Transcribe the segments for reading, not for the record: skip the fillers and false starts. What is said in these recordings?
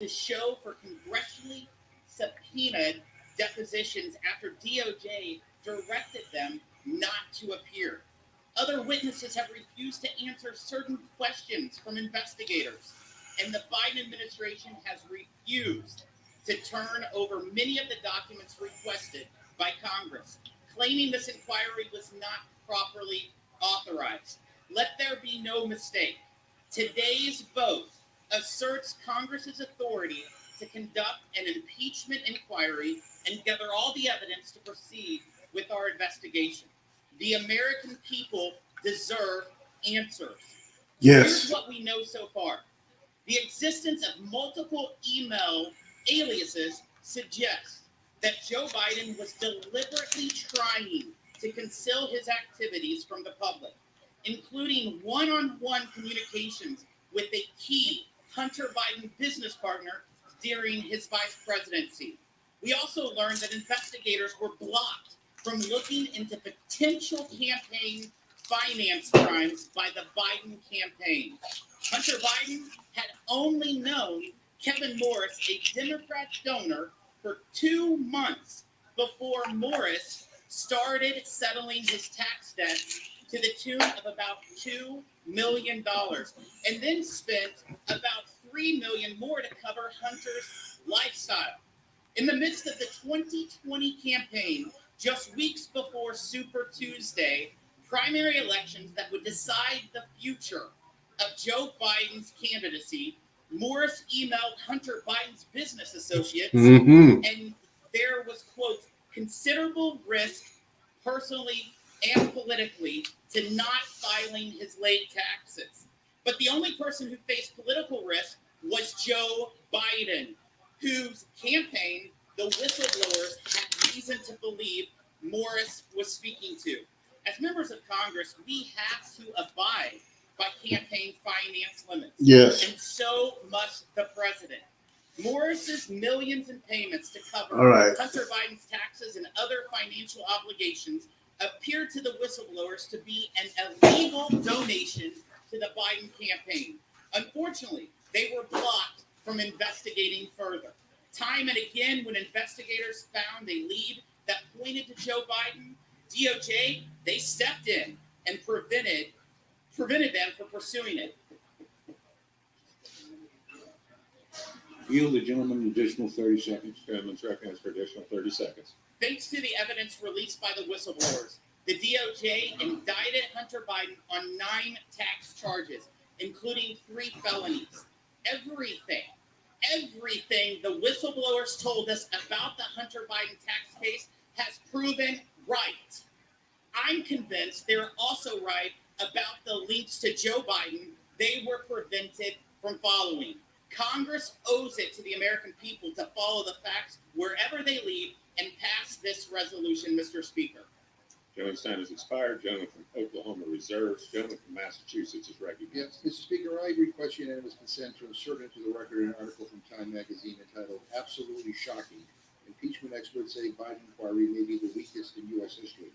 to show for congressionally subpoenaed depositions after DOJ directed them not to appear. Other witnesses have refused to answer certain questions from investigators, and the Biden administration has refused to turn over many of the documents requested by Congress, claiming this inquiry was not properly authorized. Let there be no mistake. Today's vote asserts Congress's authority to conduct an impeachment inquiry and gather all the evidence to proceed with our investigation. The American people deserve answers. Yes. Here's what we know so far. The existence of multiple email aliases suggests that Joe Biden was deliberately trying to conceal his activities from the public, including one-on-one communications with a key Hunter Biden business partner during his vice presidency. We also learned that investigators were blocked from looking into potential campaign finance crimes by the Biden campaign. Hunter Biden had only known Kevin Morris, a Democrat donor, for 2 months before Morris started settling his tax debts to the tune of about $2 million, and then spent about $3 million more to cover Hunter's lifestyle. In the midst of the 2020 campaign, just weeks before Super Tuesday, primary elections that would decide the future of Joe Biden's candidacy, Morris emailed Hunter Biden's business associates, and there was, quote, considerable risk personally and politically to not filing his late taxes. But the only person who faced political risk was Joe Biden, whose campaign the whistleblowers had reason to believe Morris was speaking to. As members of Congress, we have to abide by campaign finance limits. Yes. And so must the president. Morris's millions in payments to cover Hunter Biden's taxes and other financial obligations appeared to the whistleblowers to be an illegal donation to the Biden campaign. Unfortunately, they were blocked from investigating further. Time and again, when investigators found a lead that pointed to Joe Biden, DOJ, they stepped in and prevented them from pursuing it. Yield the gentleman an additional 30 seconds. Gentleman's recognized for additional 30 seconds. Thanks to the evidence released by the whistleblowers, the DOJ indicted Hunter Biden on 9 tax charges, including 3 felonies. Everything the whistleblowers told us about the Hunter Biden tax case has proven right. I'm convinced they're also right about the links to Joe Biden they were prevented from following. Congress owes it to the American people to follow the facts wherever they lead and pass this resolution, Mr. Speaker. Gentleman's time has expired. Gentleman from Oklahoma reserves. Gentleman from Massachusetts is recognized. Yes, Mr. Speaker, I request unanimous consent to insert into the record an article from Time magazine entitled Absolutely Shocking. Impeachment experts say Biden inquiry may be the weakest in U.S. history.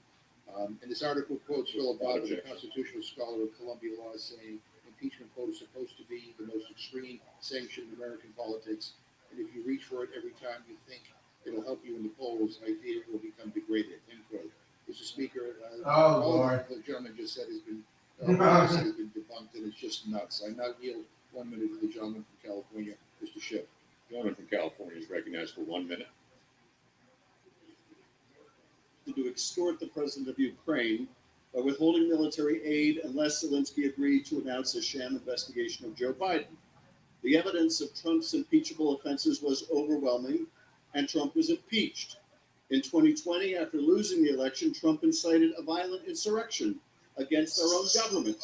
And this article quotes Philip Bottom, a constitutional scholar of Columbia Law, saying impeachment vote is supposed to be the most extreme sanction in American politics. And if you reach for it every time you think it'll help you in the polls, I fear it will become degraded, end quote. Mr. Speaker, all of the gentleman just said has been debunked, and it's just nuts. I now yield 1 minute to the gentleman from California, Mr. Schiff. Gentleman from California is recognized for 1 minute. To extort the president of Ukraine by withholding military aid unless Zelensky agreed to announce a sham investigation of Joe Biden. The evidence of Trump's impeachable offenses was overwhelming, and Trump was impeached. In 2020, after losing the election, Trump incited a violent insurrection against our own government.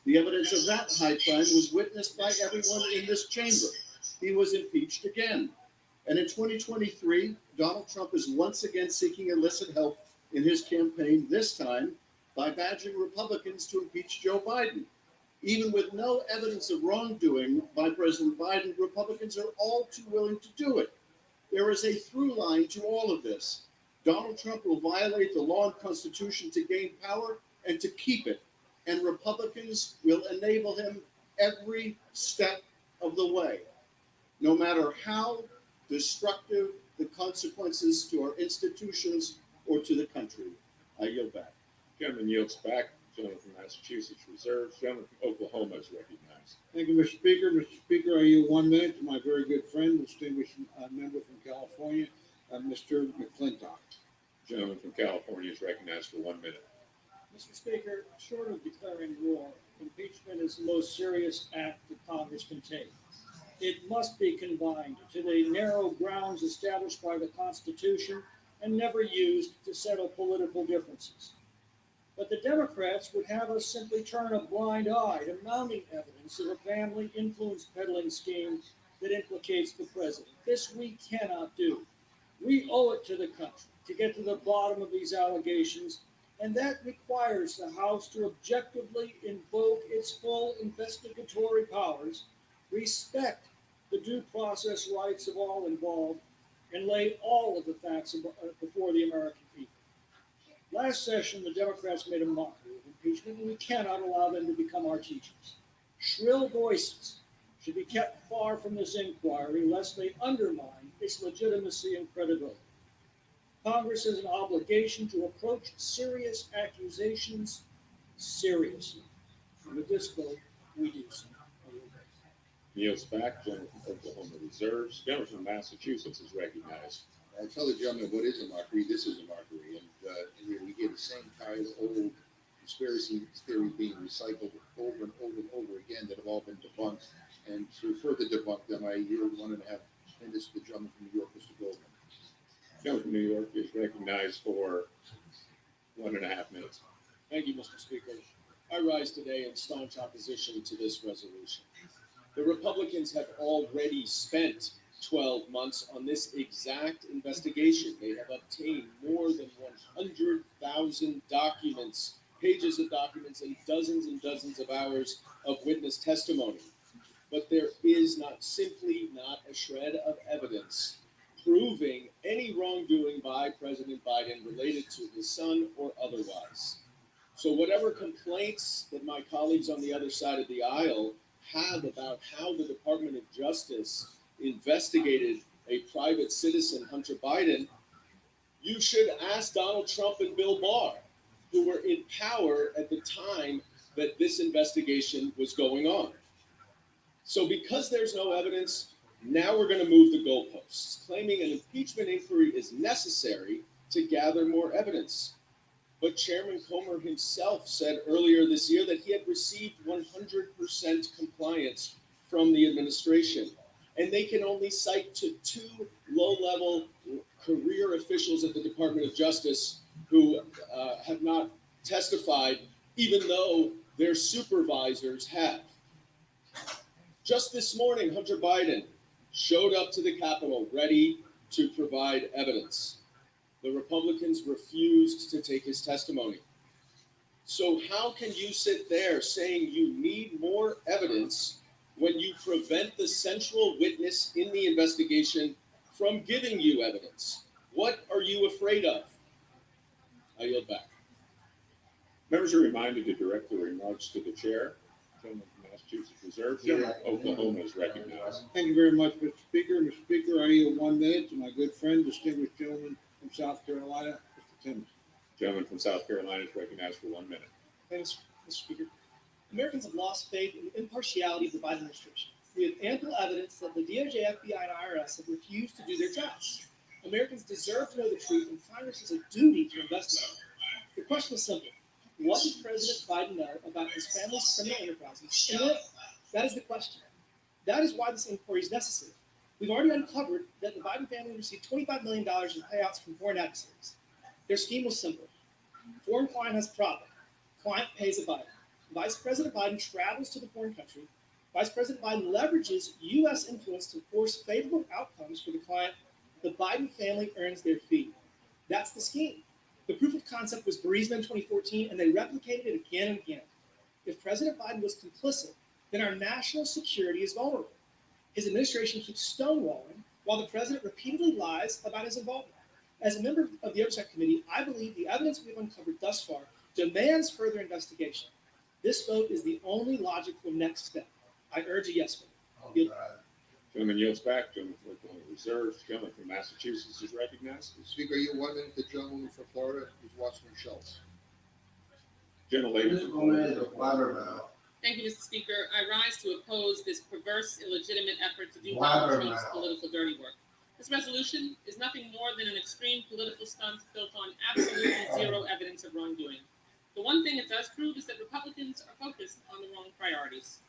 The evidence of that high crime was witnessed by everyone in this chamber. He was impeached again. And in 2023, Donald Trump is once again seeking illicit help in his campaign, this time by badgering Republicans to impeach Joe Biden. Even with no evidence of wrongdoing by President Biden, Republicans are all too willing to do it. There is a through line to all of this. Donald Trump will violate the law and Constitution to gain power and to keep it, and Republicans will enable him every step of the way. no matter how destructive the consequences to our institutions or to the country. I yield back. Gentleman yields back. Gentleman from Massachusetts reserves. Gentleman from Oklahoma is recognized. Thank you, Mr. Speaker. Mr. Speaker, I yield 1 minute to my very good friend, distinguished member from California, Mr. McClintock. Gentleman from California is recognized for 1 minute. Mr. Speaker, short of declaring war, impeachment is the most serious act that Congress can take. It must be confined to the narrow grounds established by the Constitution and never used to settle political differences. But the Democrats would have us simply turn a blind eye to mounting evidence of a family influence peddling scheme that implicates the president. This we cannot do. We owe it to the country to get to the bottom of these allegations, and that requires the House to objectively invoke its full investigatory powers, respect the due process rights of all involved, and lay all of the facts before the American people. Last session, the Democrats made a mockery of impeachment, and we cannot allow them to become our teachers. Shrill voices should be kept far from this inquiry lest they undermine its legitimacy and credibility. Congress has an obligation to approach serious accusations seriously. And with this vote, we do so. Yields back. Gentleman from Oklahoma reserves. Gentleman from Massachusetts is recognized. I'll tell the gentleman what is a mockery. This is a mockery. And we hear the same kind of old conspiracy theory being recycled over and over and over again that have all been debunked. And to further debunk them, I yield 1.5 minutes to the gentleman from New York, Mr. Goldman. Gentleman from New York is recognized for 1.5 minutes. Thank you, Mr. Speaker. I rise today in staunch opposition to this resolution. The Republicans have already spent 12 months on this exact investigation. They have obtained more than 100,000 documents, pages of documents, and dozens of hours of witness testimony. But there is simply not a shred of evidence proving any wrongdoing by President Biden related to his son or otherwise. So whatever complaints that my colleagues on the other side of the aisle have about how the Department of Justice investigated a private citizen, Hunter Biden, you should ask Donald Trump and Bill Barr, who were in power at the time that this investigation was going on. So because there's no evidence, now we're going to move the goalposts, claiming an impeachment inquiry is necessary to gather more evidence. But Chairman Comer himself said earlier this year that he had received 100% compliance from the administration. And they can only cite to 2 low-level career officials at the Department of Justice who have not testified, even though their supervisors have. Just this morning, Hunter Biden showed up to the Capitol ready to provide evidence. The Republicans refused to take his testimony. So how can you sit there saying you need more evidence when you prevent the central witness in the investigation from giving you evidence? What are you afraid of? I yield back. Members are reminded to direct their remarks to the chair. Gentleman from Massachusetts reserves. Gentleman from Oklahoma is recognized. Thank you very much, Mr. Speaker. Mr. Speaker, I yield 1 minute to my good friend, distinguished gentleman from South Carolina, Mr. Timmons. Gentleman from South Carolina is recognized for 1 minute. Thanks, Mr. Speaker. Americans have lost faith in the impartiality of the Biden administration. We have ample evidence that the DOJ, FBI, and IRS have refused to do their jobs. Americans deserve to know the truth, and Congress has a duty to investigate. The question is simple. What did President Biden know about his family's criminal enterprises? And when? That is the question. That is why this inquiry is necessary. We've already uncovered that the Biden family received $25 million in payouts from foreign adversaries. Their scheme was simple. Foreign client has profit. Client pays a Biden. Vice President Biden travels to the foreign country. Vice President Biden leverages U.S. influence to force favorable outcomes for the client. The Biden family earns their fee. That's the scheme. The proof of concept was Burisma in 2014, and they replicated it again and again. If President Biden was complicit, then our national security is vulnerable. His administration keeps stonewalling while the president repeatedly lies about his involvement. As a member of the Oversight Committee, I believe the evidence we've uncovered thus far demands further investigation. This vote is the only logical next step. I urge a yes vote. Gentleman yields back. Gentleman from Oklahoma reserves. Gentleman from Massachusetts is recognized. Mr. Speaker, you 1 minute. The gentleman from Florida is Watson Schultz. Gentlelady from Florida. Thank you, Mr. Speaker. I rise to oppose this perverse, illegitimate effort to do Donald Trump's political dirty work. This resolution is nothing more than an extreme political stunt built on absolutely zero evidence of wrongdoing. The one thing it does prove is that Republicans are focused on the wrong priorities.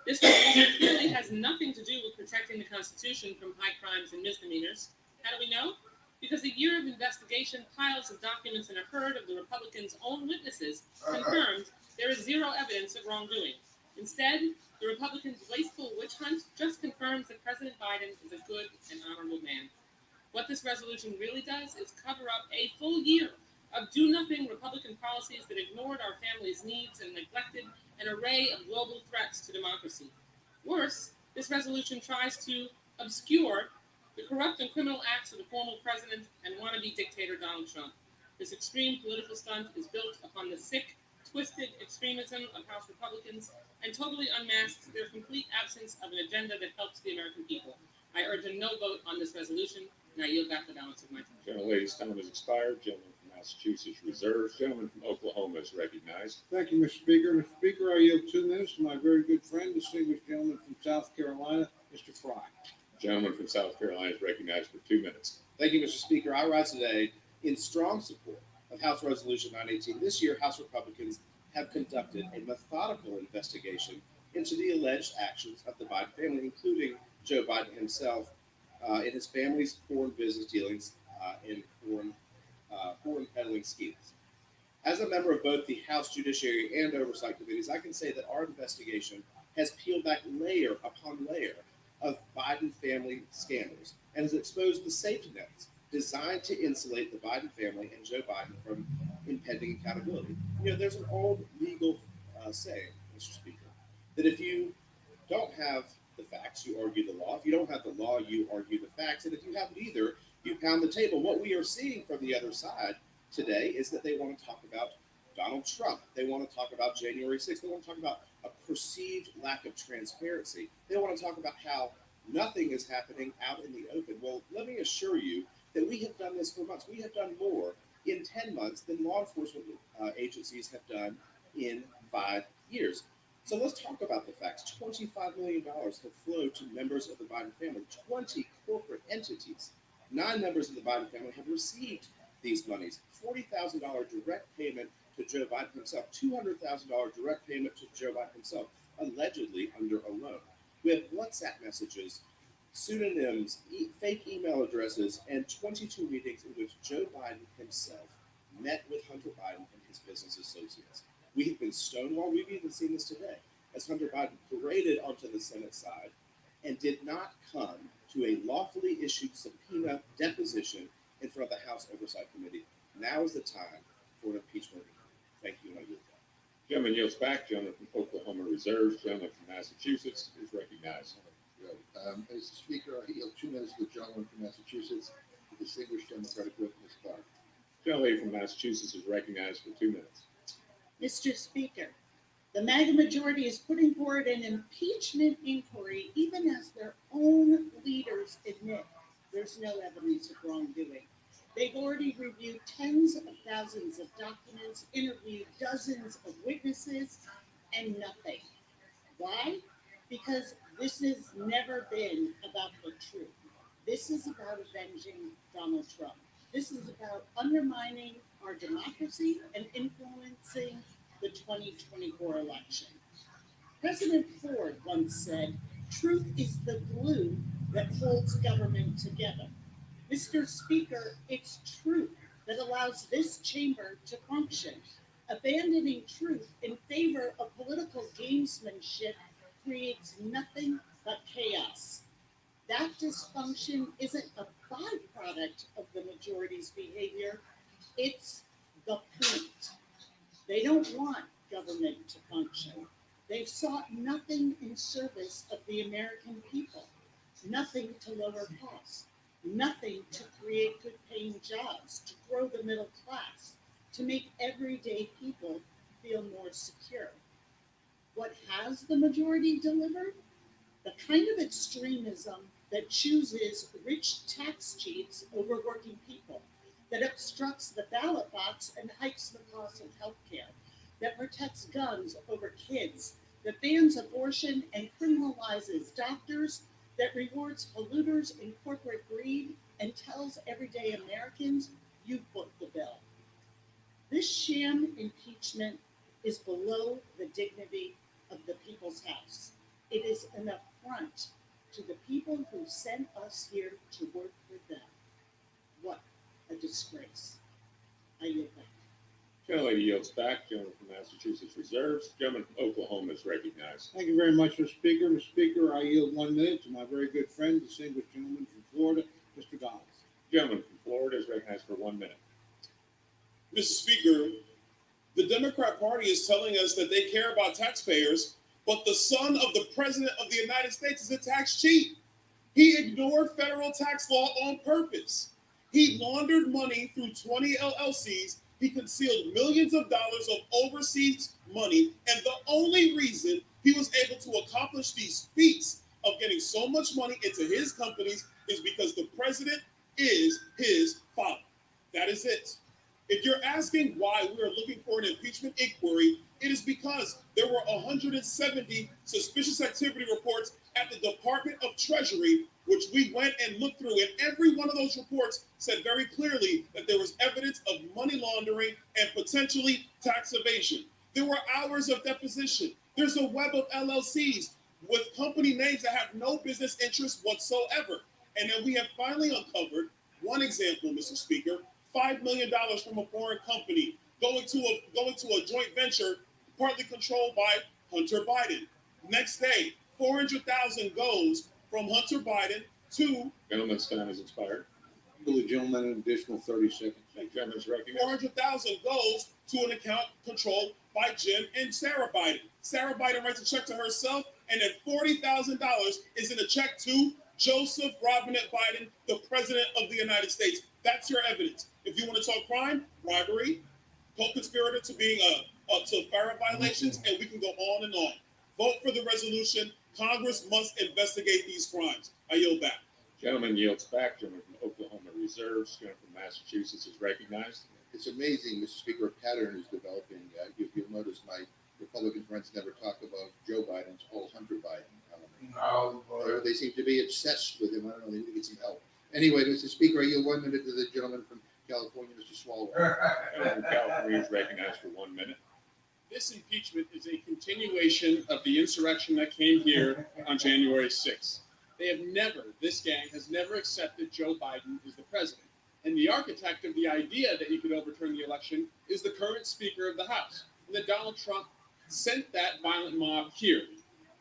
This resolution clearly has nothing to do with protecting the Constitution from high crimes and misdemeanors. How do we know? Because a year of investigation, piles of documents, and a herd of the Republicans' own witnesses confirmed there is zero evidence of wrongdoing. Instead, the Republicans' wasteful witch hunt just confirms that President Biden is a good and honorable man. What this resolution really does is cover up a full year of do-nothing Republican policies that ignored our families' needs and neglected an array of global threats to democracy. Worse, this resolution tries to obscure the corrupt and criminal acts of the former president and wannabe dictator Donald Trump. This extreme political stunt is built upon the sick, twisted extremism of House Republicans and totally unmasks their complete absence of an agenda that helps the American people. I urge a no vote on this resolution, and I yield back the balance of my time. Gentlelady's time has expired. Gentleman from Massachusetts reserves. Gentleman from Oklahoma is recognized. Thank you, Mr. Speaker. Mr. Speaker, I yield 2 minutes to my very good friend, distinguished gentleman from South Carolina, Mr. Fry. Gentleman from South Carolina is recognized for 2 minutes. Thank you, Mr. Speaker. I rise today in strong support of House Resolution 918. This year, House Republicans have conducted a methodical investigation into the alleged actions of the Biden family, including Joe Biden himself, in his family's foreign business dealings and foreign peddling schemes. As a member of both the House Judiciary and Oversight Committees, I can say that our investigation has peeled back layer upon layer of Biden family scandals and has exposed the safety nets designed to insulate the Biden family and Joe Biden from impending accountability. You know, there's an old legal saying, Mr. Speaker, that if you don't have the facts, you argue the law. If you don't have the law, you argue the facts. And if you have neither, you pound the table. What we are seeing from the other side today is that they want to talk about Donald Trump. They want to talk about January 6th. They want to talk about a perceived lack of transparency. They want to talk about how nothing is happening out in the open. Well, let me assure you that we have done this for months. We have done more in 10 months than law enforcement agencies have done in 5 years. So let's talk about the facts. $25 million have flowed to members of the Biden family, 20 corporate entities. 9 members of the Biden family have received these monies. $40,000 direct payment to Joe Biden himself, $200,000 direct payment to Joe Biden himself, allegedly under a loan. We have WhatsApp messages, pseudonyms, fake email addresses, and 22 meetings in which Joe Biden himself met with Hunter Biden and his business associates. We have been stonewalled. We've even seen this today as Hunter Biden paraded onto the Senate side and did not come to a lawfully issued subpoena deposition in front of the House Oversight Committee. Now is the time for an impeachment. Thank you, and I yield back. Gentleman yields back. Gentleman from Oklahoma reserves. Gentleman from Massachusetts is recognized. Good. Mr. Speaker, I yield 2 minutes to the gentleman from Massachusetts, the distinguished Democratic whip, Ms. Clark. Gentlelady from Massachusetts is recognized for 2 minutes. Mr. Speaker, the MAGA majority is putting forward an impeachment inquiry even as their own leaders admit there's no evidence of wrongdoing. They've already reviewed tens of thousands of documents, interviewed dozens of witnesses, and nothing. Why? Because this has never been about the truth. This is about avenging Donald Trump. This is about undermining our democracy and influencing the 2024 election. President Ford once said, "Truth is the glue that holds government together." Mr. Speaker, it's truth that allows this chamber to function. Abandoning truth in favor of political gamesmanship creates nothing but chaos. That dysfunction isn't a byproduct of the majority's behavior, it's the point. They don't want government to function. They've sought nothing in service of the American people, nothing to lower costs, nothing to create good paying jobs, to grow the middle class, to make everyday people feel more secure. What has the majority delivered? The kind of extremism that chooses rich tax cheats over working people, that obstructs the ballot box and hikes the cost of health care, that protects guns over kids, that bans abortion and criminalizes doctors, that rewards polluters and corporate greed, and tells everyday Americans, you foot the bill. This sham impeachment is below the dignity of the people's house. It is an affront to the people who sent us here to work for them. What a disgrace. I yield back. Gentlelady yields back. Gentleman from Massachusetts reserves. Gentleman from Oklahoma is recognized. Thank you very much, Mr. Speaker. Mr. Speaker, I yield 1 minute to my very good friend, distinguished gentleman from Florida, Mr. Donald. Gentleman from Florida is recognized for 1 minute. Mr. Speaker, the Democrat Party is telling us that they care about taxpayers, but the son of the President of the United States is a tax cheat. He ignored federal tax law on purpose. He laundered money through 20 LLCs. He concealed millions of dollars of overseas money. And the only reason he was able to accomplish these feats of getting so much money into his companies is because the president is his father. That is it. If you're asking why we are looking for an impeachment inquiry, it is because there were 170 suspicious activity reports at the Department of Treasury, which we went and looked through, and every one of those reports said very clearly that there was evidence of money laundering and potentially tax evasion. There were hours of deposition. There's a web of LLCs with company names that have no business interest whatsoever. And then we have finally uncovered one example, Mr. Speaker, $5 million from a foreign company going to a joint venture partly controlled by Hunter Biden. Next day, 400,000 goes from Hunter Biden to Gentleman's time has expired. Give the gentleman an additional 30 seconds. Gentleman is recognized. 400,000 goes to an account controlled by Jim and Sarah Biden. Sarah Biden writes a check to herself, and then $40,000 is in a check to Joseph Robinette Biden, the President of the United States. That's your evidence. If you want to talk crime, bribery, co-conspirator to being to FARA violations, and we can go on and on. Vote for the resolution. Congress must investigate these crimes. I yield back. Gentleman yields back. Gentleman from Oklahoma reserves. Gentleman from Massachusetts is recognized. It's amazing, Mr. Speaker, a pattern is developing. You'll notice my Republican friends never talk about Joe Biden. It's all Hunter Biden. They seem to be obsessed with him. I don't know. They need to get some help. Anyway, Mr. Speaker, I yield 1 minute to the gentleman from California, Mr. Swalwell. Gentleman from California is recognized for 1 minute. This impeachment is a continuation of the insurrection that came here on January 6th. This gang has never accepted Joe Biden as the president. And the architect of the idea that he could overturn the election is the current Speaker of the House. And that Donald Trump sent that violent mob here.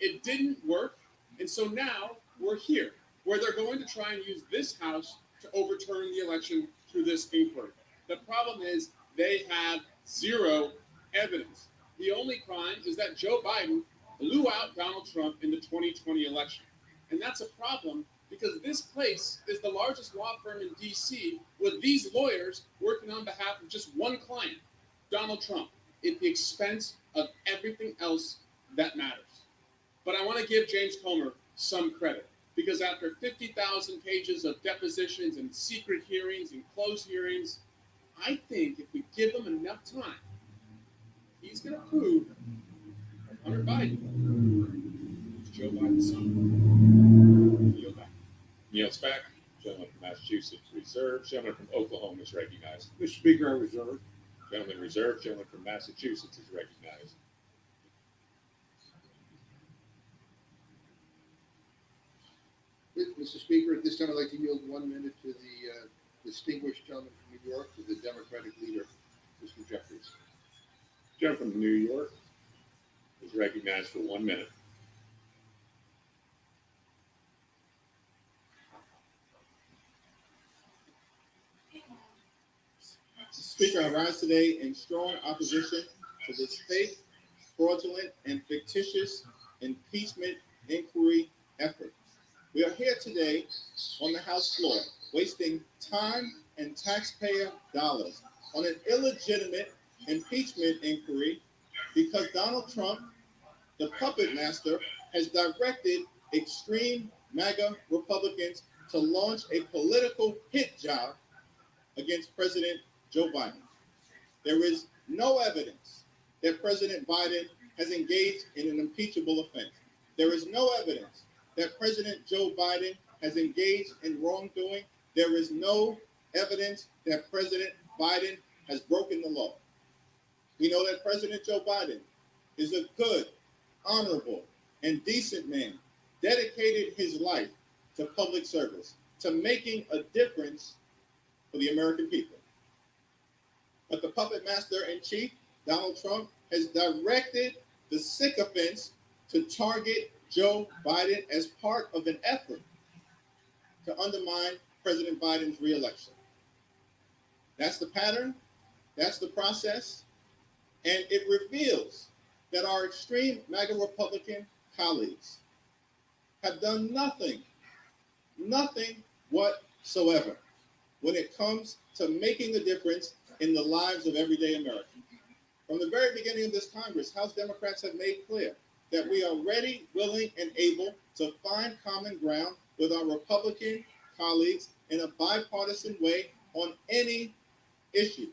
It didn't work. And so now we're here, where they're going to try and use this House to overturn the election through this inquiry. The problem is they have zero evidence. The only crime is that Joe Biden blew out Donald Trump in the 2020 election. And that's a problem because this place is the largest law firm in D.C. with these lawyers working on behalf of just one client, Donald Trump, at the expense of everything else that matters. But I want to give James Comer some credit because after 50,000 pages of depositions and secret hearings and closed hearings, I think if we give him enough time, he's going to prove that Hunter Biden is Joe Biden's son. Yield back. Yields back. Gentleman from Massachusetts reserves. Gentleman from Oklahoma is recognized. Mr. Speaker, I reserve. Gentleman reserved. Gentleman from Massachusetts is recognized. Mr. Speaker, at this time, I'd like to yield 1 minute to the distinguished gentleman from New York, to the Democratic leader, Mr. Jeffries. Gentleman from New York is recognized for 1 minute. Speaker, I rise today in strong opposition to this fake, fraudulent, and fictitious impeachment inquiry effort. We are here today on the House floor, wasting time and taxpayer dollars on an illegitimate impeachment inquiry because Donald Trump, the puppet master, has directed extreme MAGA Republicans to launch a political hit job against President Joe Biden. There is no evidence that President Biden has engaged in an impeachable offense. There is no evidence that President Joe Biden has engaged in wrongdoing. There is no evidence that President Biden has broken the law. We know that President Joe Biden is a good, honorable, and decent man, dedicated his life to public service, to making a difference for the American people. But the puppet master in chief, Donald Trump, has directed the sycophants to target Joe Biden as part of an effort to undermine President Biden's reelection. That's the pattern, that's the process, and it reveals that our extreme MAGA Republican colleagues have done nothing whatsoever when it comes to making a difference in the lives of everyday Americans. From the very beginning of this Congress, House Democrats have made clear that we are ready, willing, and able to find common ground with our Republican colleagues in a bipartisan way on any issue.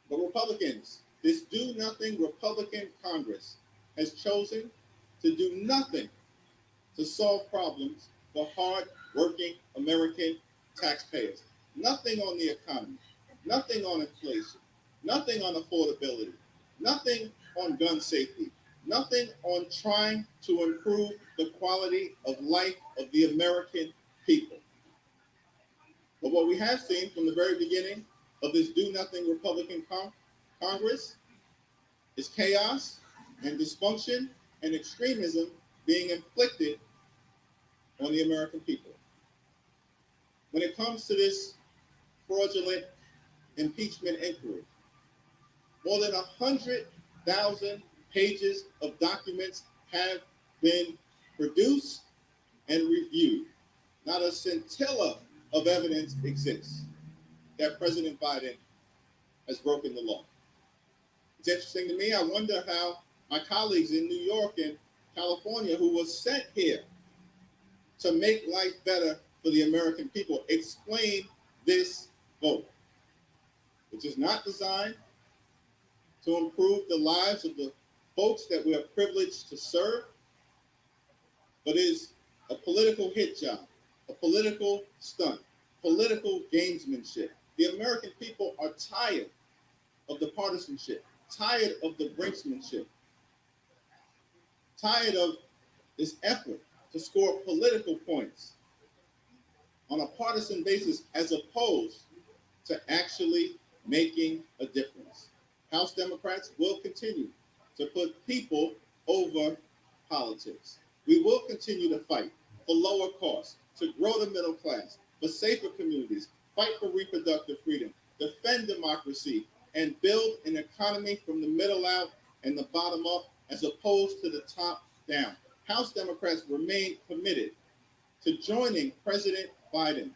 But Republicans, this do-nothing Republican Congress has chosen to do nothing to solve problems for hard-working American taxpayers. Nothing on the economy, nothing on inflation, nothing on affordability, nothing on gun safety, nothing on trying to improve the quality of life of the American people. But what we have seen from the very beginning of this do-nothing Republican Congress is chaos and dysfunction and extremism being inflicted on the American people. When it comes to this fraudulent impeachment inquiry, more than 100,000 pages of documents have been produced and reviewed. Not a scintilla of evidence exists that President Biden has broken the law. It's interesting to me. I wonder how my colleagues in New York and California, who were sent here to make life better for the American people, explain this vote, which is not designed to improve the lives of the folks that we are privileged to serve, but is a political hit job, a political stunt, political gamesmanship. The American people are tired of the partisanship, tired of the brinksmanship, tired of this effort to score political points on a partisan basis as opposed to actually making a difference. House Democrats will continue to put people over politics. We will continue to fight for lower costs, to grow the middle class, for safer communities, fight for reproductive freedom, defend democracy, and build an economy from the middle out and the bottom up as opposed to the top down. House Democrats remain committed to joining President Biden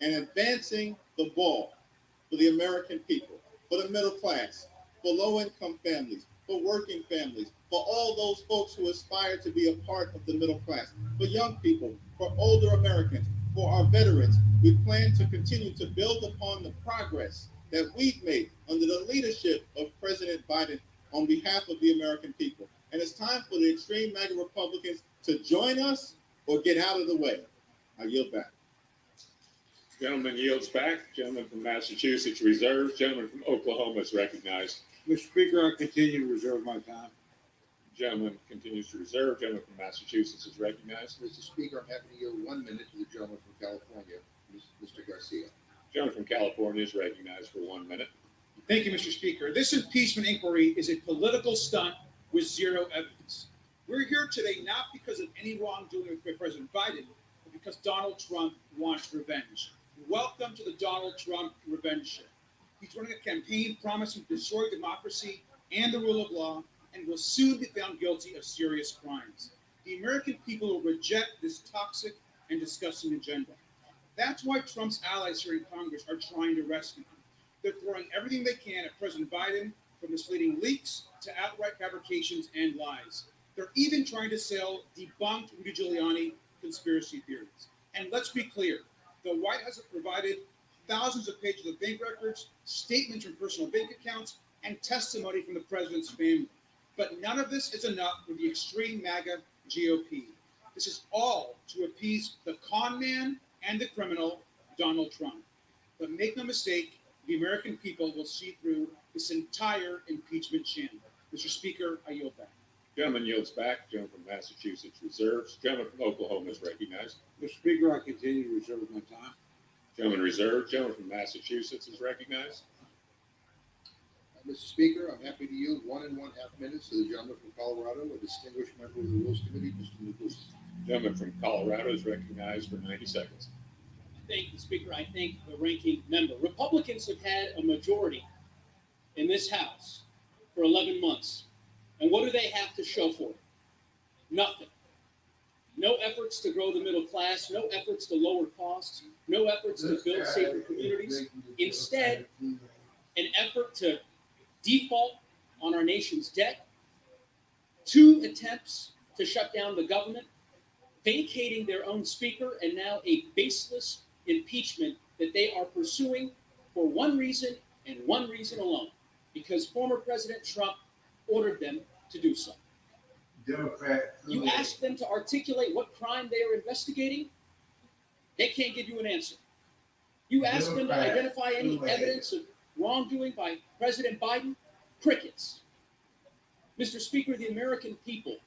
and advancing the ball for the American people, for the middle class, for low-income families, for working families, for all those folks who aspire to be a part of the middle class, for young people, for older Americans, for our veterans. We plan to continue to build upon the progress that we've made under the leadership of President Biden on behalf of the American people. And it's time for the extreme MAGA Republicans to join us or get out of the way. I yield back. Gentleman yields back. Gentleman from Massachusetts reserves. Gentleman from Oklahoma is recognized. Mr. Speaker, I continue to reserve my time. Gentleman continues to reserve. Gentleman from Massachusetts is recognized. Mr. Speaker, I'm happy to yield 1 minute to the gentleman from California, Mr. Garcia. Gentleman from California is recognized for 1 minute. Thank you, Mr. Speaker. This impeachment inquiry is a political stunt with zero evidence. We're here today not because of any wrongdoing by President Biden, but because Donald Trump wants revenge. Welcome to the Donald Trump revenge show. He's running a campaign promising to destroy democracy and the rule of law and will soon be found guilty of serious crimes. The American people will reject this toxic and disgusting agenda. That's why Trump's allies here in Congress are trying to rescue him. They're throwing everything they can at President Biden, from misleading leaks to outright fabrications and lies. They're even trying to sell debunked Rudy Giuliani conspiracy theories. And let's be clear, the White House has provided thousands of pages of bank records, statements from personal bank accounts, and testimony from the president's family. But none of this is enough for the extreme MAGA GOP. This is all to appease the con man and the criminal, Donald Trump. But make no mistake, the American people will see through this entire impeachment sham. Mr. Speaker, I yield back. Gentleman yields back. Gentleman from Massachusetts reserves. Gentleman from Oklahoma is recognized. Mr. Speaker, I continue to reserve my time. Gentleman reserved. Gentleman from Massachusetts is recognized. Mr. Speaker, I'm happy to yield 1.5 minutes to the gentleman from Colorado, a distinguished member of the Rules Committee, Mr. Nichols. Gentleman from Colorado is recognized for 90 seconds. Thank you, Speaker. I thank the ranking member. Republicans have had a majority in this House for 11 months. And what do they have to show for it? Nothing. No efforts to grow the middle class, no efforts to lower costs, no efforts to build safer communities. Instead, an effort to default on our nation's debt, 2 attempts to shut down the government, vacating their own speaker, and now a baseless impeachment that they are pursuing for one reason and one reason alone, because former President Trump ordered them to do so. Democrat. You ask them to articulate what crime they are investigating, they can't give you an answer. You ask them to identify any evidence of wrongdoing by President Biden, crickets. Mr. Speaker, the American people,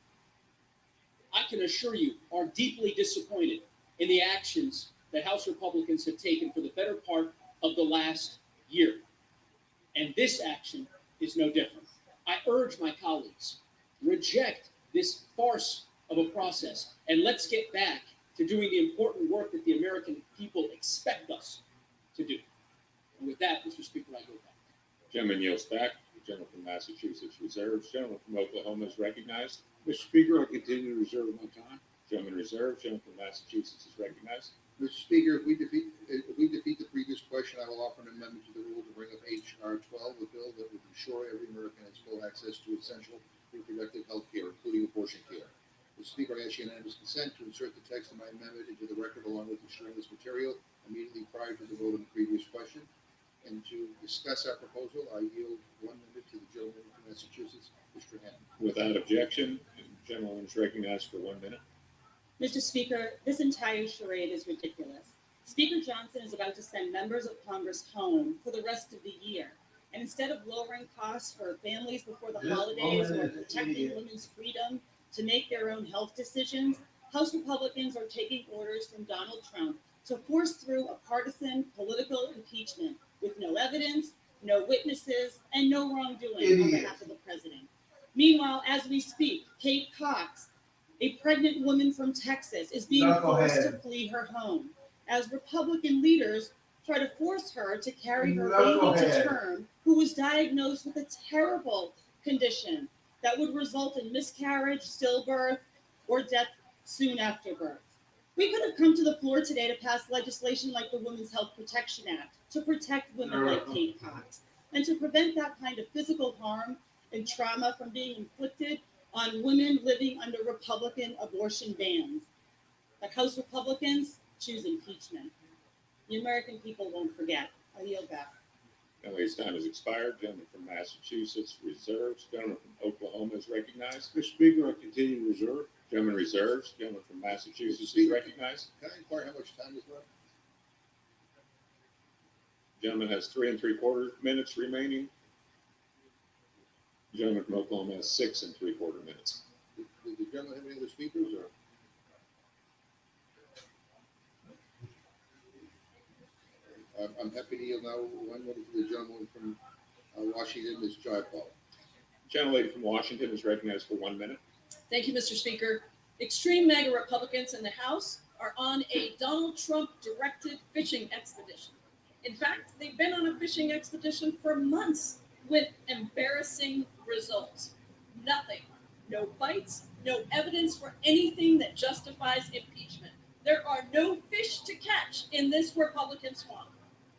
I can assure you, are deeply disappointed in the actions that House Republicans have taken for the better part of the last year. And this action is no different. I urge my colleagues, reject this farce of a process, and let's get back to doing the important work that the American people expect us to do. And with that, Mr. Speaker, I go back. Gentleman yields back. The gentleman from Massachusetts reserves. Gentleman from Oklahoma is recognized. Mr. Speaker, I continue to reserve my time. Gentleman reserved. Gentleman from Massachusetts is recognized. Mr. Speaker, if we defeat the previous question, I will offer an amendment to the rule to bring up H.R. 12, a bill that would ensure every American has full access to essential reproductive health care, including abortion care. Mr. Speaker, I ask unanimous consent to insert the text of my amendment into the record along with extraneous material immediately prior to the vote on the previous question. And to discuss our proposal, I yield 1 minute to the gentleman from Massachusetts, Mr. Hammond. Without objection, the gentleman is recognized for 1 minute. Mr. Speaker, this entire charade is ridiculous. Speaker Johnson is about to send members of Congress home for the rest of the year. And instead of lowering costs for families before the holidays or protecting women's freedom to make their own health decisions, House Republicans are taking orders from Donald Trump to force through a partisan political impeachment with no evidence, no witnesses, and no wrongdoing on behalf of the president. Meanwhile, as we speak, Kate Cox, a pregnant woman from Texas, is being forced to flee her home as Republican leaders try to force her to carry her baby to term, who was diagnosed with a terrible condition that would result in miscarriage, stillbirth, or death soon after birth. We could have come to the floor today to pass legislation like the Women's Health Protection Act to protect women like Kate Cox and to prevent that kind of physical harm and trauma from being inflicted on women living under Republican abortion bans. But House Republicans choose impeachment. The American people won't forget. I yield back. Gentleman's time has expired. Gentleman from Massachusetts reserves. Gentleman from Oklahoma is recognized. Mr. Speaker, I continue to reserve. Gentleman reserves. Gentleman from Massachusetts is recognized. Can I inquire how much time is left? Gentleman has 3 3/4 minutes remaining. Gentleman from Oklahoma has 6 3/4 minutes. Does the gentleman have any other speakers, or? I'm happy to yield now 1 minute to the gentleman from Washington, Ms. Jayapal. Gentlelady from Washington is recognized for 1 minute. Thank you, Mr. Speaker. Extreme MAGA Republicans in the House are on a Donald Trump-directed fishing expedition. In fact, they've been on a fishing expedition for months with embarrassing results. Nothing. No bites, no evidence for anything that justifies impeachment. There are no fish to catch in this Republican swamp.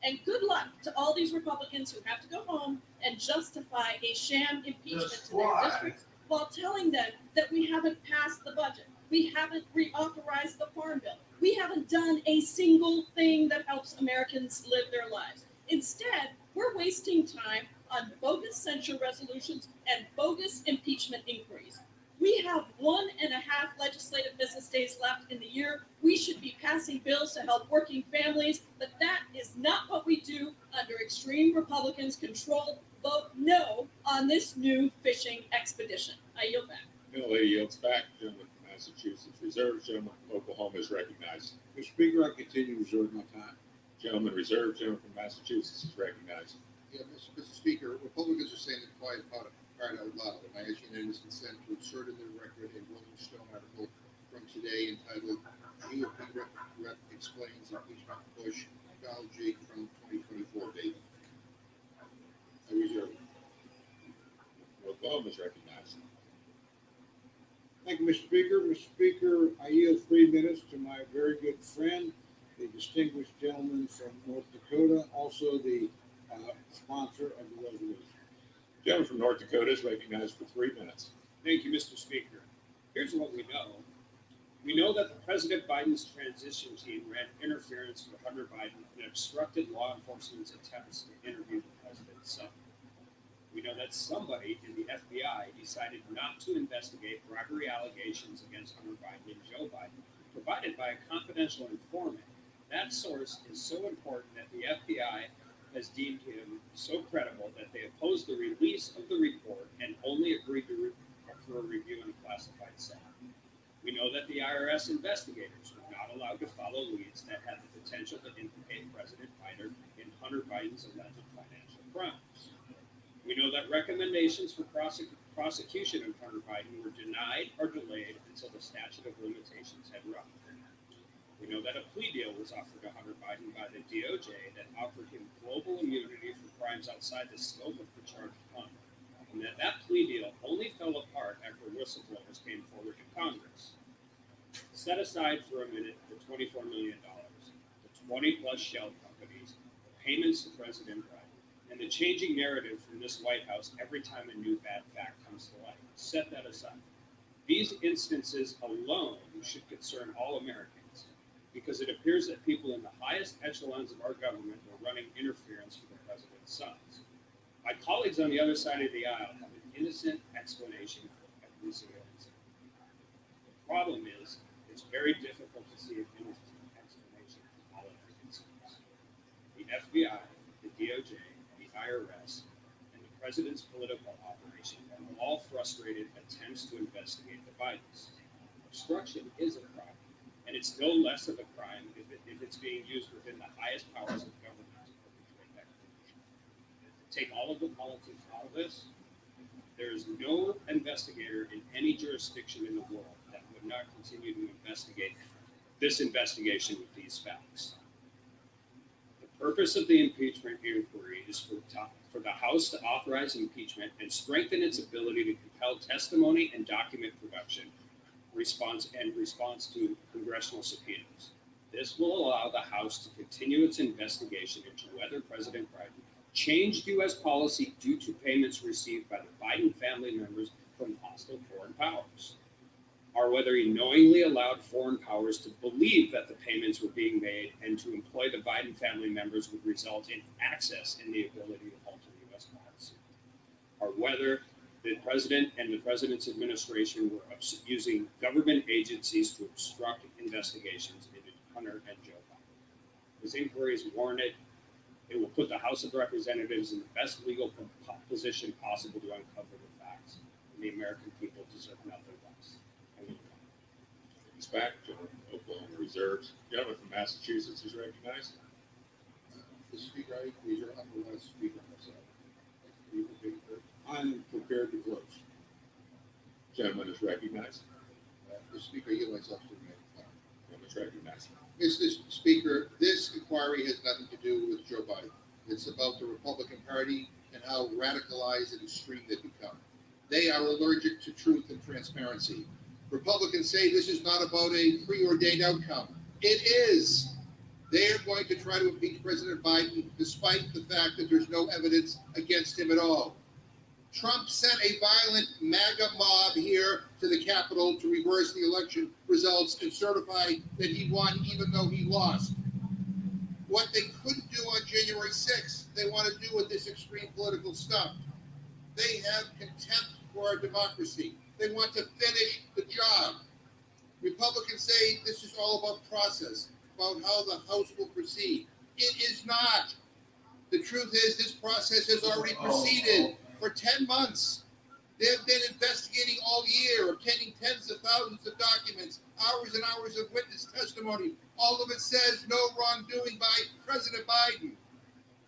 And good luck to all these Republicans who have to go home and justify a sham impeachment to their districts while telling them that we haven't passed the budget, we haven't reauthorized the farm bill, we haven't done a single thing that helps Americans live their lives. Instead, we're wasting time on bogus censure resolutions and bogus impeachment inquiries. We have 1.5 legislative business days left in the year. We should be passing bills to help working families, but that is not what we do under extreme Republicans' control. Vote no on this new fishing expedition. I yield back. Middle yields back. Gentleman from Massachusetts reserves. Gentleman from Oklahoma is recognized. Mr. Speaker, I continue to reserve my time. Gentleman reserved. Gentleman from Massachusetts is recognized. Yeah, Mr. Speaker, Republicans are saying the quiet part out loud, and I ask unanimous consent to insert in the record a Rolling Stone article from today entitled "GOP Rep Explains Impeachment Push Apology from 2024 Date." I reserve. Oklahoma is recognized. Thank you, Mr. Speaker. Mr. Speaker, I yield 3 minutes to my very good friend, the distinguished gentleman from North Dakota, also the sponsor of the resolution. Gentleman from North Dakota is recognized for 3 minutes. Thank you, Mr. Speaker. Here's what we know. We know that the President Biden's transition team ran interference with Hunter Biden and obstructed law enforcement's attempts to interview the president's son. We know that somebody in the FBI decided not to investigate bribery allegations against Hunter Biden and Joe Biden, provided by a confidential informant. That source is so important that the FBI has deemed him so credible that they opposed the release of the report and only agreed for a review in a classified setting. We know that the IRS investigators were not allowed to follow leads that had the potential to implicate President Biden in Hunter Biden's alleged financial crimes. We know that recommendations for prosecution of Hunter Biden were denied or delayed until the statute of limitations had run. We know that a plea deal was offered to Hunter Biden by the DOJ that offered him global immunity for crimes outside the scope of the charged crime, and that that plea deal only fell apart after whistleblowers came forward to Congress. Set aside for a minute the $24 million, the 20-plus shell companies, the payments to President Biden, and the changing narrative from this White House every time a new bad fact comes to light. Set that aside. These instances alone should concern all Americans, because it appears that people in the highest echelons of our government were running interference for the president's sons. My colleagues on the other side of the aisle have an innocent explanation for every single incident. The problem is, it's very difficult to see an innocent explanation for all of their concerns. The FBI, the DOJ, the IRS, and the president's political operation have all frustrated attempts to investigate the Bidens. Obstruction is a crime, and it's no less of a crime if it's being used within the highest powers of government to perpetrate that corruption. Take all of the politics out of this, there is no investigator in any jurisdiction in the world that would not continue to investigate this investigation with these facts. The purpose of the impeachment inquiry is for the House to authorize impeachment and strengthen its ability to compel testimony and document production response to congressional subpoenas. This will allow the House to continue its investigation into whether President Biden changed U.S. policy due to payments received by the Biden family members from hostile foreign powers, or whether he knowingly allowed foreign powers to believe that the payments were being made and to employ the Biden family members would result in access and the ability to alter U.S. policy, or whether the president and the president's administration were using government agencies to obstruct investigations into Hunter and Joe Biden. This inquiry is warranted. It will put the House of Representatives in the best legal position possible to uncover the facts, and the American people deserve nothing less. He's back. Gentleman from Oklahoma reserves. Gentleman from Massachusetts is recognized. Mr. Speaker, I reserve. I'm the last speaker myself. Are you prepared to close? I'm prepared to close. Gentleman is recognized. Mr. Speaker, I yield myself to the man. Gentleman is recognized. Mr. Speaker, this inquiry has nothing to do with Joe Biden. It's about the Republican Party and how radicalized and extreme they've become. They are allergic to truth and transparency. Republicans say this is not about a preordained outcome. It is. They are going to try to impeach President Biden despite the fact that there's no evidence against him at all. Trump sent a violent MAGA mob here to the Capitol to reverse the election results and certify that he won even though he lost. What they couldn't do on January 6th, they want to do with this extreme political stuff. They have contempt for our democracy. They want to finish the job. Republicans say this is all about process, about how the House will proceed. It is not. The truth is this process has already proceeded for 10 months. They've been investigating all year, obtaining tens of thousands of documents, hours and hours of witness testimony. All of it says no wrongdoing by President Biden.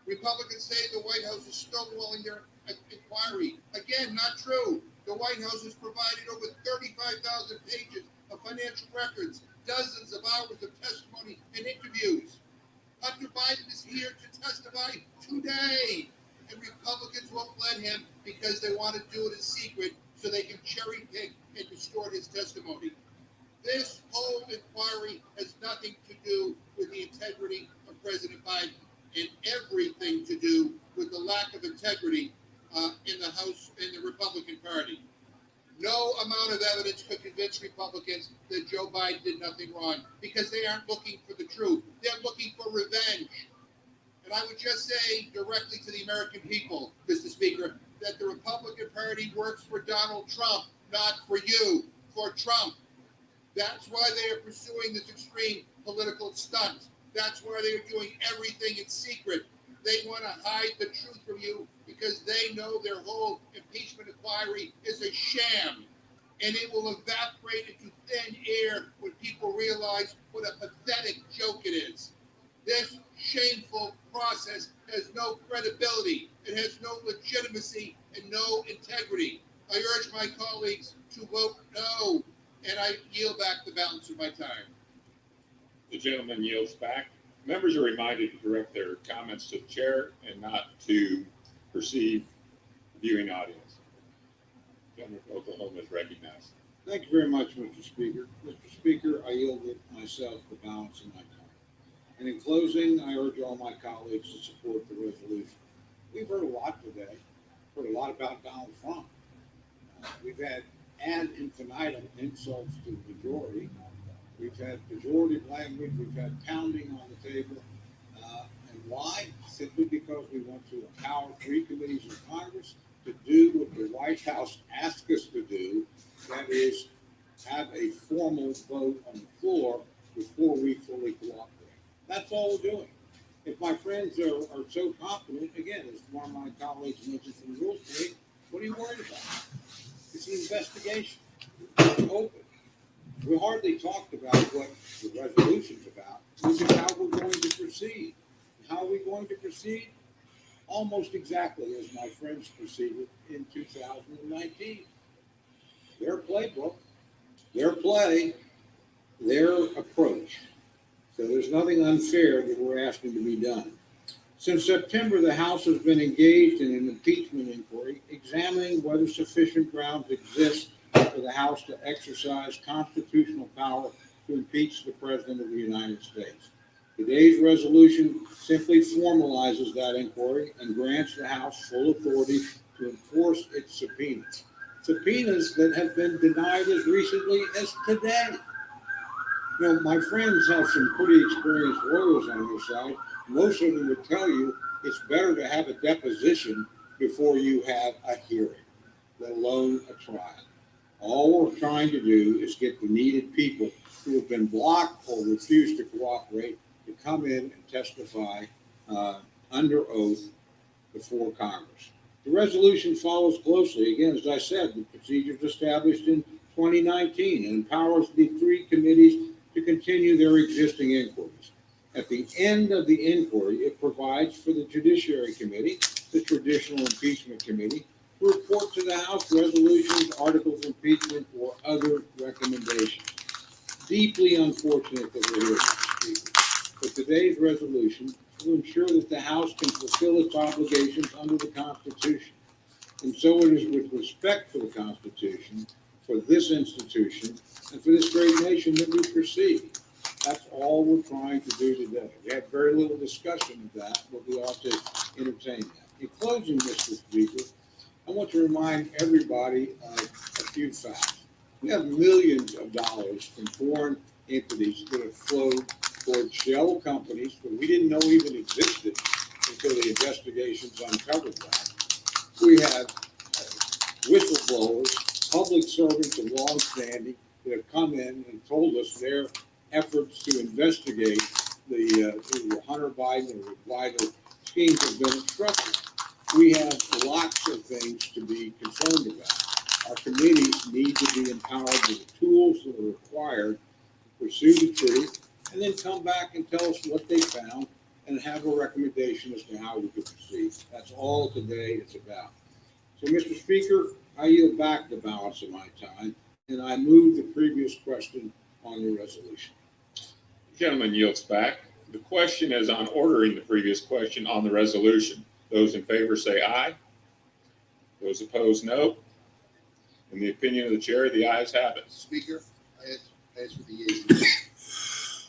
Republicans say the White House is stonewalling their inquiry. Again, not true. The White House has provided over 35,000 pages of financial records, dozens of hours of testimony and interviews. Hunter Biden is here to testify today, and Republicans won't let him because they want to do it in secret so they can cherry pick and distort his testimony. This whole inquiry has nothing to do with the integrity of President Biden and everything to do with the lack of integrity in the House, in the Republican Party. No amount of evidence could convince Republicans that Joe Biden did nothing wrong because they aren't looking for the truth. They're looking for revenge. And I would just say directly to the American people, Mr. Speaker, that the Republican Party works for Donald Trump, not for you, for Trump. That's why they are pursuing this extreme political stunt. That's why they are doing everything in secret. They want to hide the truth from you because they know their whole impeachment inquiry is a sham. And it will evaporate into thin air when people realize what a pathetic joke it is. This shameful process has no credibility. It has no legitimacy and no integrity. I urge my colleagues to vote no, and I yield back the balance of my time. The gentleman yields back. Members are reminded to direct their comments to the chair and not to perceive viewing audience. Gentleman from Oklahoma is recognized. Thank you very much, Mr. Speaker. Mr. Speaker, I yield myself the balance of my time. And in closing, I urge all my colleagues to support the resolution. We've heard a lot today, heard a lot about Donald Trump. We've had ad infinitum insults to the majority. We've had pejorative language. We've had pounding on the table. And why? Simply because we want to empower 3 committees of Congress to do what the White House asked us to do, that is, have a formal vote on the floor before we fully cooperate. That's all we're doing. If my friends are so confident, again, as one of my colleagues mentioned from the Rules Committee, what are you worried about? It's an investigation. It's open. We hardly talked about what the resolution's about. This is how we're going to proceed. How are we going to proceed? Almost exactly as my friends proceeded in 2019. Their playbook, their play, their approach. So there's nothing unfair that we're asking to be done. Since September, the House has been engaged in an impeachment inquiry, examining whether sufficient grounds exist for the House to exercise constitutional power to impeach the President of the United States. Today's resolution simply formalizes that inquiry and grants the House full authority to enforce its subpoenas. Subpoenas that have been denied as recently as today. You know, my friends have some pretty experienced lawyers on their side. Most of them would tell you it's better to have a deposition before you have a hearing, let alone a trial. All we're trying to do is get the needed people who have been blocked or refused to cooperate to come in and testify under oath before Congress. The resolution follows closely, again, as I said, the procedures established in 2019 and empowers the 3 committees to continue their existing inquiries. At the end of the inquiry, it provides for the Judiciary Committee, the traditional impeachment committee, to report to the House resolutions, articles of impeachment, or other recommendations. Deeply unfortunate that we're here, Mr. Speaker, but today's resolution will ensure that the House can fulfill its obligations under the Constitution. And so it is with respect for the Constitution, for this institution, and for this great nation that we proceed. That's all we're trying to do today. We had very little discussion of that, but we ought to entertain that. In closing, Mr. Speaker, I I want to remind everybody of a few facts. We have millions of dollars from foreign entities that have flowed towards shell companies that we didn't know even existed until the investigations uncovered that. We have whistleblowers, public servants of long standing that have come in and told us their efforts to investigate the Hunter Biden and the Biden schemes have been obstructed. We have lots of things to be concerned about. Our committees need to be empowered with the tools that are required to pursue the truth and then come back and tell us what they found and have a recommendation as to how we could proceed. That's all today is about. So, Mr. Speaker, I yield back the balance of my time, and I move the previous question on the resolution. The gentleman yields back. The question is on ordering the previous question on the resolution. Those in favor say aye. Those opposed, no. In the opinion of the chair, the ayes have it. Speaker, I ask for the yeas and nays.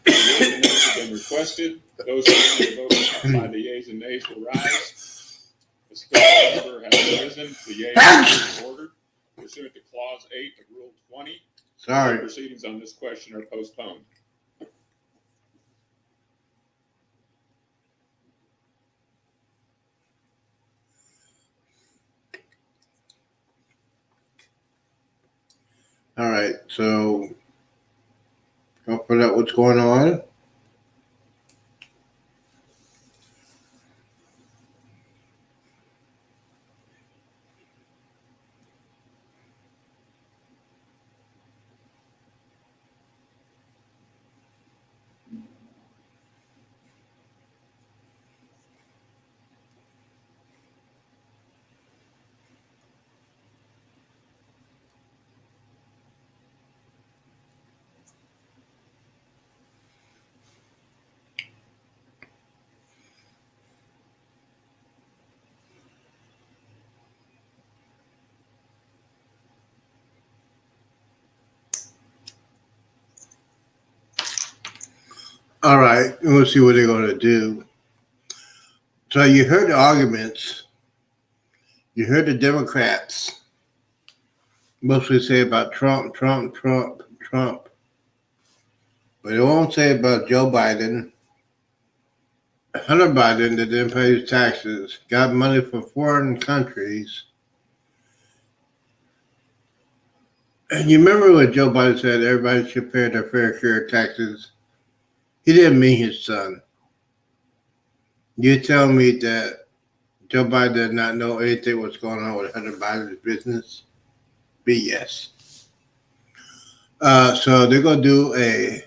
The yeas and nays have been requested. Those who vote by the yeas and nays will rise. The special member has risen. The yeas and nays are ordered. Pursuant to Clause 8 of Rule 20, Sorry. proceedings on this question are postponed. All right, so don't forget what's going on. All right, we'll see what they're going to do. So you heard the arguments. You heard the Democrats mostly say about Trump. But they won't say about Joe Biden, Hunter Biden that didn't pay his taxes, got money from foreign countries. And you remember what Joe Biden said, everybody should pay their fair share of taxes? He didn't mean his son. You tell me that Joe Biden did not know anything what's going on with Hunter Biden's business? BS. So they're going to do a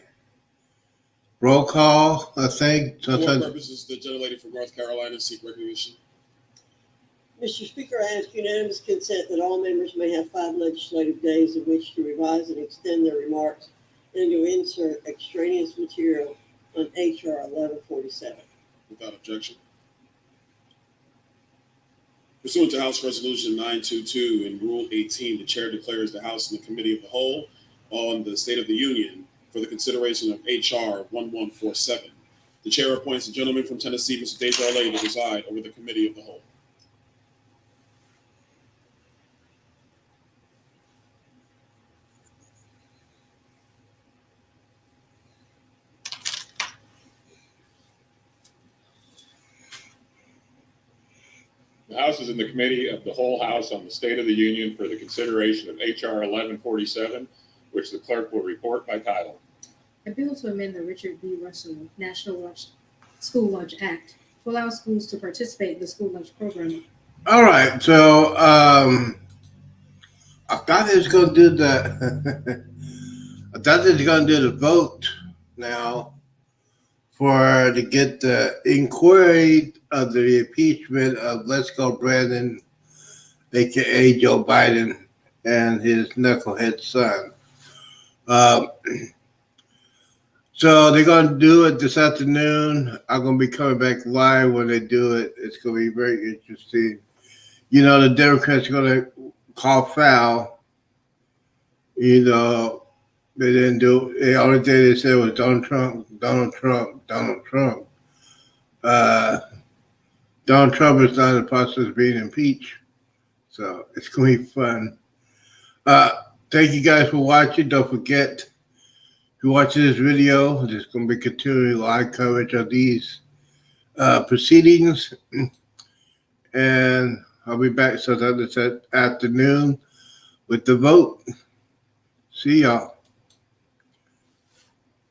roll call, I think. For what purposes the gentlelady from North Carolina seek recognition? Mr. Speaker, I ask unanimous consent that all members may have 5 legislative days in which to revise and extend their remarks and to insert extraneous material on HR 1147. Without objection. Pursuant to House Resolution 922 and Rule 18, the chair declares the House and the Committee of the Whole on the State of the Union for the consideration of HR 1147. The chair appoints the gentleman from Tennessee, Mr. Desjardins, to preside over the Committee of the Whole. The House is in the Committee of the Whole House on the State of the Union for the consideration of H.R. 1147, which the clerk will report by title. A bill to amend the Richard B. Russell National School Lunch Act to allow schools to participate in the school lunch program. All right, so I thought they was going to do the I thought they was going to do the vote now to get the inquiry of the impeachment of Let's Go Brandon, aka Joe Biden, and his knucklehead son. So they're going to do it this afternoon. I'm going to be coming back live when they do it. It's going to be very interesting. You know, the Democrats are going to call foul. You know, they didn't do it. The only thing they said was Donald Trump. Donald Trump is not in the process of being impeached. So it's going to be fun. Thank you guys for watching. Don't forget, if you watch this video, there's going to be continuing live coverage of these proceedings. And I'll be back sometime this afternoon with the vote. See y'all.